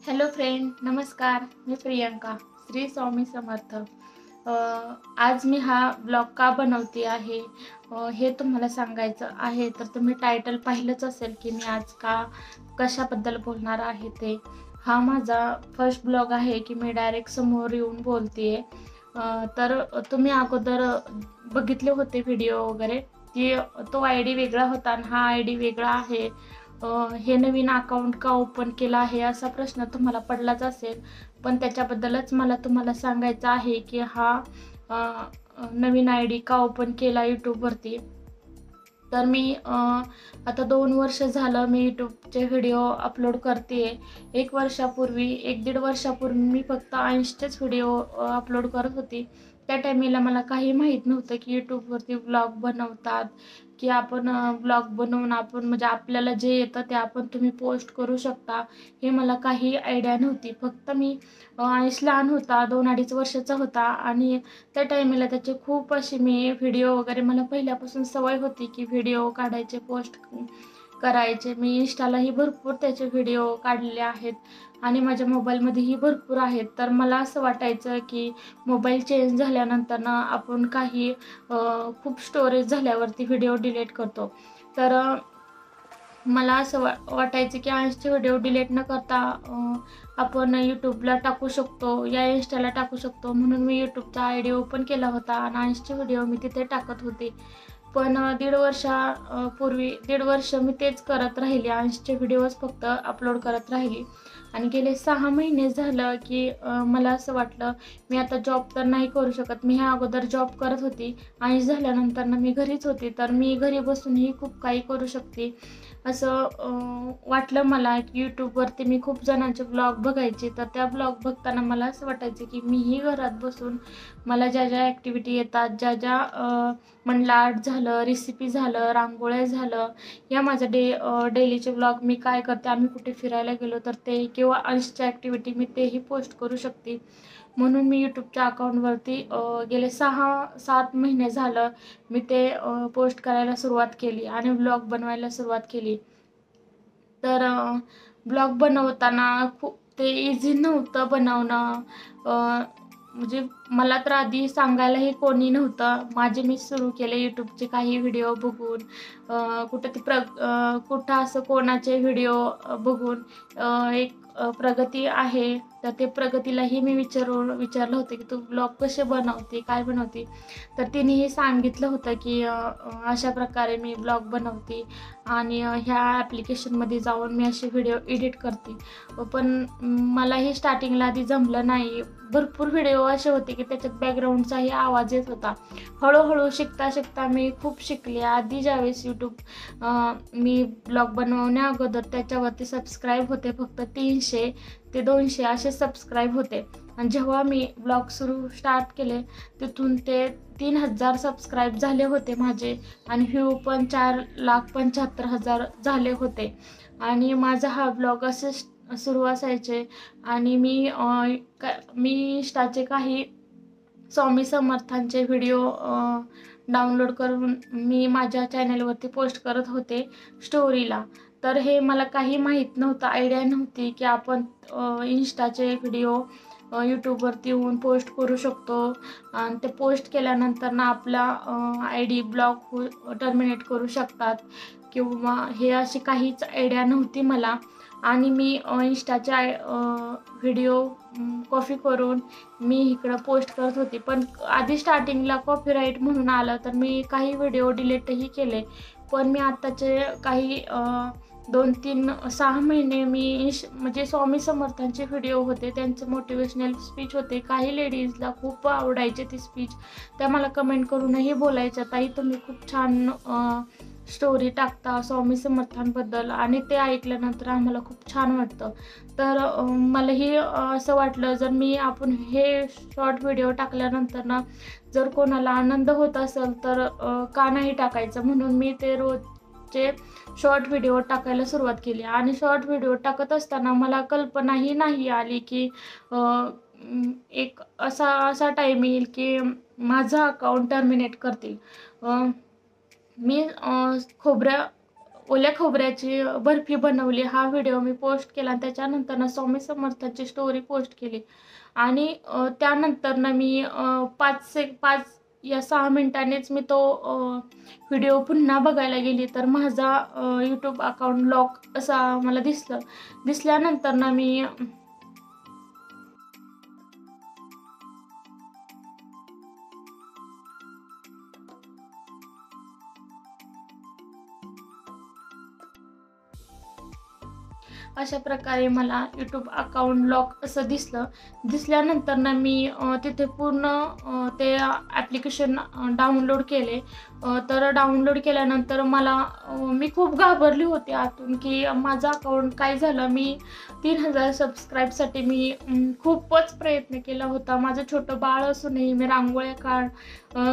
Hello friend, नमस्कार. मी प्रियंका. श्री स्वामी समर्थ. आज मी हा ब्लॉग का बनवते आहे हे तुम्हाला सांगायचं आहे. तर तुम्ही टायटल पाहिलंच असेल की मी आज कशाबद्दल बोलणार आहे ते. हा माझा फर्स्ट ब्लॉग आहे की मी डायरेक्ट समोर येऊन बोलते. तर तुम्ही अगोदर बघितले होते व्हिडिओ वगैरे की तो आय डी वेगळा होता आणि हा आय डी वेगळा आहे. हे नवीन अकाउंट का ओपन केलं आहे असा प्रश्न तुम्हाला पडलाच असेल, पण त्याच्याबद्दलच मला तुम्हाला सांगायचं आहे की हा नवीन आय डी का ओपन केला यूट्यूबवरती. तर मी आता 2 वर्ष झालं मी यूट्यूबचे व्हिडिओ अपलोड करते. 1 वर्षापूर्वी 1-1.5 वर्षापूर्वी मी फक्त 80च व्हिडिओ अपलोड करत होती. त्या टायमिला मला काही माहीत नव्हतं की यूट्यूबवरती ब्लॉग बनवतात, की आपण ब्लॉग बनवून आपण म्हणजे आपल्याला जे येतं ते आपण तुम्ही पोस्ट करू शकता. हे मला काही आयडिया नव्हती. फक्त मी अंश लहान होता, 2-2.5 वर्षाचा होता आणि त्या टायमिला त्याचे खूप असे मी व्हिडिओ वगैरे मला पहिल्यापासून सवय होती की व्हिडिओ काढायचे, पोस्ट करायचे. मी इंस्टालाही भरपूर त्याचे व्हिडिओ काढलेले आहेत आणि माझ्या मोबाईलमध्येही भरपूर आहेत. तर मला असं वाटायचं की मोबाईल चेंज झाल्यानंतर ना आपण काही खूप स्टोरेज झाल्यावरती व्हिडिओ डिलीट करतो. तर मला असं वाटायचं की अंशचे व्हिडिओ डिलीट न करता आपण यूट्यूबला टाकू शकतो, या इंस्टाला टाकू शकतो. म्हणून मी यूट्यूबचा आय डी ओपन केला होता आणि अंशचे व्हिडिओ मी तिथे टाकत होते. पण 1.5 वर्ष मी तेच करत राहिले. अंशचे व्हिडिओज फक्त अपलोड करत राहिली आणि गेले 6 महिने झालं की मला असं वाटलं मी आता जॉब तर नाही करू शकत. मी ह्या अगोदर जॉब करत होती. अंश झाल्यानंतर मी घरीच होती. तर मी घरी बसूनही खूप काही करू शकते असं वाटलं मला की यूट्यूबवरती मी खूप जणांचे ब्लॉग बघायचे. तर त्या ब्लॉग बघताना मला असं वाटायचं की मीही घरात बसून मला ज्या ज्या ॲक्टिव्हिटी येतात, ज्या ज्या म्हणलं आर्ट झालं, रेसिपी झालं, रांगोळ्या झालं, या माझं डेलीचे ब्लॉग मी काय करते, आम्ही कुठे फिरायला गेलो तर ते किंवा अंशच्या ॲक्टिव्हिटी मी तेही पोस्ट करू शकते. म्हणून मी यूट्यूबच्या अकाउंटवरती गेले 6-7 महिने झालं मी ते पोस्ट करायला सुरुवात केली आणि ब्लॉग बनवायला सुरुवात केली. तर ब्लॉग बनवताना खूप ते इझी नव्हतं बनवणं. म्हणजे मला तर आधी सांगायलाही कोणी नव्हतं. मी सुरू केले यूट्यूबचे काही व्हिडिओ बघून. कुठं असं कोणाचे व्हिडिओ बघून एक प्रगती आहे. तर ते प्रगतीलाही मी विचारलं होतं की तू ब्लॉग कसे बनवते, काय बनवते? तर तिनेही सांगितलं होतं की अशा प्रकारे मी ब्लॉग बनवते आणि ह्या ॲप्लिकेशनमध्ये जाऊन मी असे व्हिडिओ एडिट करते. पण मलाही स्टार्टिंगला आधी जमलं नाही. भरपूर व्हिडिओ असे होते की त्याच्यात बॅकग्राऊंडचाही आवाज येत होता. हळूहळू शिकता शिकता मी खूप शिकले. आधी ज्यावेळेस मी ब्लॉग बनवण्या अगोदर त्याच्यावरती सबस्क्राईब होते फक्त 300 ते 200 असे सबस्क्राईब होते आणि जेव्हा मी ब्लॉग स्टार्ट केले तिथून ते 3000 सबस्क्राईब झाले होते माझे आणि व्ह्यू पण 4,75,000 झाले होते. आणि माझा हा ब्लॉग असे सुरू असायचे आणि मी इंस्टाचे काही स्वामी समर्थांचे व्हिडिओ डाउनलोड करून मी माझ्या चॅनलवरती पोस्ट करत होते स्टोरीला. तर हे मला काही माहीत नव्हतं, आयडिया नव्हती की आपण इंस्टाचे व्हिडिओ यूट्यूबवरती येऊन पोस्ट करू शकतो आणि ते पोस्ट केल्यानंतर ना आपला आय डी ब्लॉक टर्मिनेट करू शकतात किंवा हे अशी काहीच आयडिया नव्हती मला. आणि मी इंस्टाचे व्हिडिओ कॉपी करून मी इकडं पोस्ट करत होती. पण आधी स्टार्टिंगला कॉपीराईट म्हणून आलं तर मी काही व्हिडिओ डिलीटही केले. पण मी आत्ताचे काही 2-3-6 महिने मी म्हणजे स्वामी समर्थांचे व्हिडिओ होते, त्यांचे मोटिवेशनल स्पीच होते. काही लेडीजला खूप आवडायचे ती स्पीच. त्या मला कमेंट करूनही बोलायच्या, ताई तुम्ही खूप छान स्टोरी टाकता स्वामी समर्थांबद्दल आणि ते ऐकल्यानंतर आम्हाला खूप छान वाटतं. तर मलाही असं वाटलं जर आपण हे शॉर्ट व्हिडिओ टाकल्यानंतर ना जर कोणाला आनंद होत असेल तर का नाही टाकायचं. म्हणून मी ते रोजचे शॉर्ट व्हिडिओ टाकायला सुरुवात केली आणि शॉर्ट व्हिडिओ टाकत असताना मला कल्पनाही नाही आली की एक असा टाईम येईल की माझं अकाउंट टर्मिनेट करतील. मी ओल्या खोबऱ्याची बर्फी बनवली, हा व्हिडिओ मी पोस्ट केला. त्याच्यानंतर स्वामी समर्थांची स्टोरी पोस्ट केली आणि त्यानंतर मी 5 या 6 मिनिटांनीच मी तो व्हिडिओ पुन्हा बघायला गेली, तर माझा यूट्यूब अकाउंट लॉक असा मला दिसल्यानंतर मी अशा प्रकारे मला यूट्यूब अकाउंट लॉक असं दिसल्यानंतर मी तिथे पूर्ण ते ॲप्लिकेशन डाउनलोड केले. तर डाउनलोड केल्यानंतर मी खूप घाबरली होते आतून की माझं अकाउंट काय झालं. मी 3000 सबस्क्राईबसाठी मी खूपच प्रयत्न केला होता. माझं छोटं बाळ असूनही मी रांगोळ्या काढ,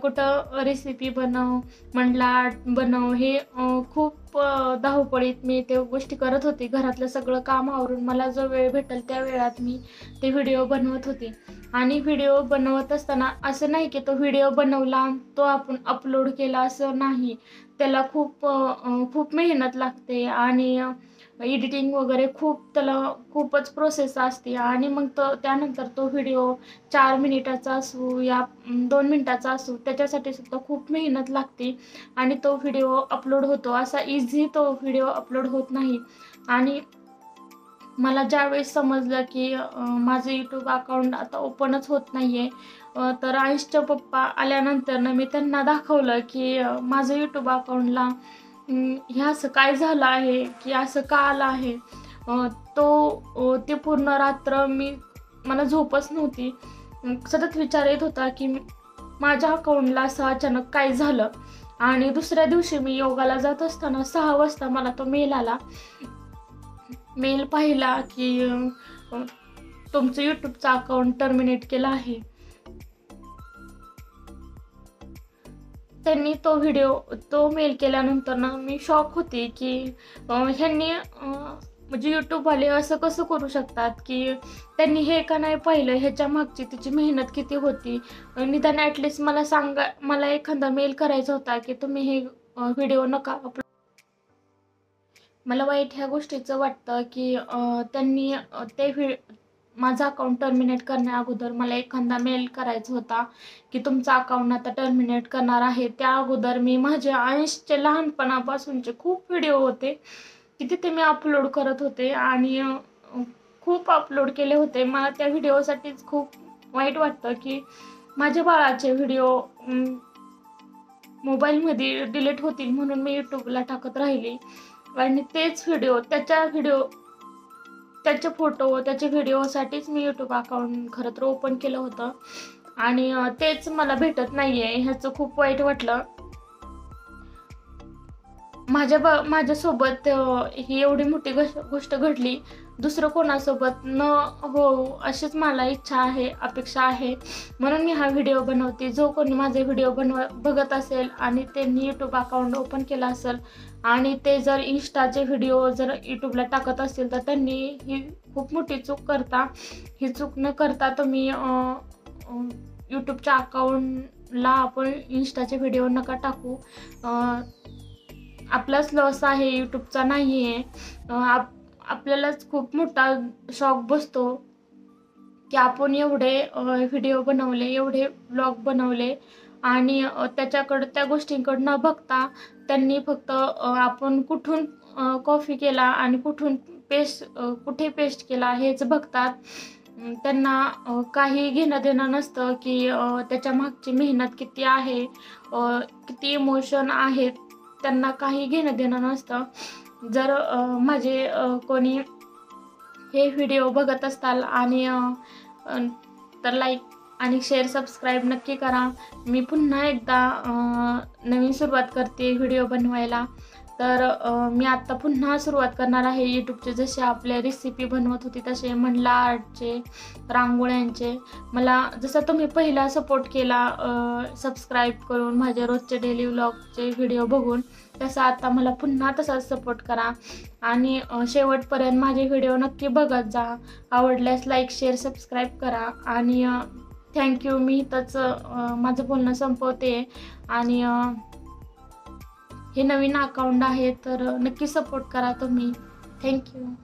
कुठं रेसिपी बनव, मंडला बनव, हे खूप धावपळीत मी ते गोष्टी करत होते. घरातलं सगळं काम आवरून मला जो वेळ भेटेल त्या वेळात मी ते व्हिडिओ बनवत होते. आणि व्हिडिओ बनवत असताना असं नाही की तो व्हिडिओ बनवला तो आपण अपलोड केला असं नाही. त्याला खूप मेहनत लागते आणि एडिटिंग वगैरे त्याला खूपच प्रोसेस असते. आणि मग त्यानंतर तो व्हिडिओ 4 मिनिटाचा असू या 2 मिनिटाचा असू, त्याच्यासाठी सुद्धा खूप मेहनत लागते आणि तो व्हिडिओ अपलोड होतो. असा इझी तो व्हिडिओ अपलोड होत नाही. आणि मला ज्यावेळेस समजलं की माझं यूट्यूब अकाउंट आता ओपनच होत नाही आहे, तर आयुषचे पप्पा आल्यानंतर मी त्यांना दाखवलं की माझं यूट्यूब अकाउंटला हे असं काय झालं आहे की असं का आलं आहे. ते पूर्ण रात्र मला झोपच नव्हती. सतत विचार येत होता की माझ्या अकाउंटला असं अचानक काय झालं. आणि दुसऱ्या दिवशी मी योगाला जात असताना 6 वाजता मला तो मेल पाहिला की तुमचं यूट्यूबचं अकाउंट टर्मिनेट केलं आहे. त्यांनी तो मेल केल्यानंतर मी शॉक होते की ह्यांनी म्हणजे यूट्यूबवाले असं कसं करू शकतात की त्यांनी हे का नाही पाहिलं, ह्याच्या मागची तिची मेहनत किती होती. निदान ॲटलिस्ट मला एखादा मेल करायचा होता की तुम्ही हे व्हिडिओ नका अपलोड. मला वाईट ह्या गोष्टीचं वाटतं की त्यांनी माझं अकाउंट टर्मिनेट करण्या अगोदर मला एखादा मेल करायचा होता की तुमचं अकाउंट आता टर्मिनेट करणार आहे. त्या अगोदर मी माझे आयुषचे लहानपणापासूनचे खूप व्हिडिओ होते की तिथे मी अपलोड करत होते आणि खूप अपलोड केले होते. मला त्या व्हिडिओसाठीच खूप वाईट वाटतं की माझ्या बाळाचे व्हिडिओ मोबाईलमध्ये डिलीट होतील म्हणून मी यूट्यूबला टाकत राहिली. आणि तेच त्याचे फोटो त्याचे व्हिडिओसाठीच मी यूट्यूब अकाउंट खरं तर ओपन केलं होतं आणि तेच मला भेटत नाहीये. ह्याचं खूप वाईट वाटलं. माझ्यासोबत ही एवढी मोठी गोष्ट घडली, दुसरं कोणासोबत न हो अशीच मला इच्छा आहे, अपेक्षा आहे, म्हणून मी हा व्हिडिओ बनवते. जो कोणी माझे व्हिडिओ बघत असेल आणि त्यांनी यूट्यूब अकाउंट ओपन केलं असेल आणि ते जर इन्स्टाचे व्हिडिओ जर यूट्यूबला टाकत असतील तर त्यांनी ही खूप मोठी चूक करता. ही चूक न करता तुम्ही यूट्यूबच्या अकाउंटला आपण इन्स्टाचे व्हिडिओ नका टाकू. आपलाच लॉस आहे, यूट्यूबचा नाही आहे. आपल्यालाच खूप मोठा शॉक बसतो की आपण एवढे व्हिडिओ बनवले, एवढे ब्लॉग बनवले आणि त्या गोष्टींकडे न बघता त्यांनी फक्त आपण कुठून कॉपी केला आणि कुठे पेस्ट केला हेच बघतात. त्यांना काही घेणं देणं नसतं की त्याच्या मागची मेहनत किती आहे, किती इमोशन आहेत, त्यांना काही घेणं देणं नसतं. जर माझे कोणी हे व्हिडिओ बघत असताल आणि तर लाईक आणि शेअर सबस्क्राईब नक्की करा. मी पुन्हा एकदा नवीन सुरुवात करते व्हिडिओ बनवायला. तर मी आत्ता पुन्हा सुरुवात करणार आहे यूट्यूबचे. जसे आपल्या रेसिपी बनवत होती तसे मंडला आर्टचे, रांगोळ्यांचे. मला जसं तुम्ही पहिला सपोर्ट केला सबस्क्राईब करून माझे रोजचे डेली व्लॉगचे व्हिडिओ बघून, तसा आता मला पुन्हा तसाच सपोर्ट करा आणि शेवटपर्यंत माझे व्हिडिओ नक्की बघत जा. आवडल्यास लाईक शेअर सबस्क्राईब करा आणि थँक्यू. मी इथंच माझं बोलणं संपवते आणि हे नवीन अकाउंट आहे तर नक्की सपोर्ट करा तुम्ही. थँक्यू.